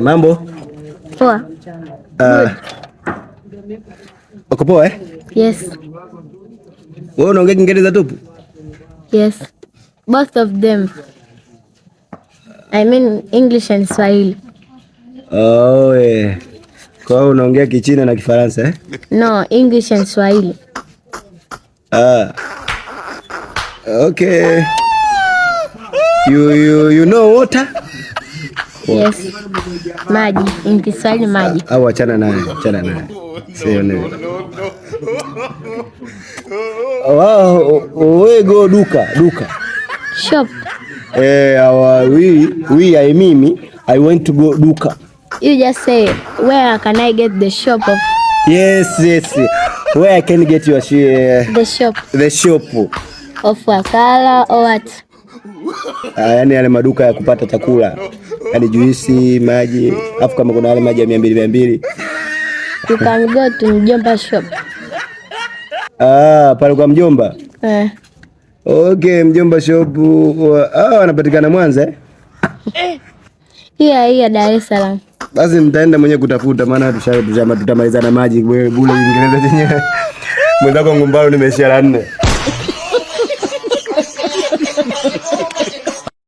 Mambo? Poa. Uko poa eh? Yes. Wewe unaongea Kiingereza tupu? Yes. Both of them. I mean English and Swahili. Oh, yeah. Kwa hiyo unaongea Kichina na Kifaransa eh? No, English and Swahili. Okay. You know water? Yes. Maji. In Kiswahili maji. Au achana naye. Sio nini. We go duka. Shop. I went to go duka. You just say, where can I get the shop of? Yes. Where I can get your the shop. The shop. Of Wakala or what? Yani yale maduka ya kupata chakula. Yani juisi, maji, afu kama kuna yale maji ya 200. You can go to Mjomba shop. Pale kwa Mjomba? Okay, Mjomba shop. Wanapatikana Mwanza eh? Hiya Dar es Salaam. Basi nitaenda mwenyewe kutafuta maana tutamalizana maji bure Kiingereza chenyewe. Mwenzako ngumbaro nimeshia la 4.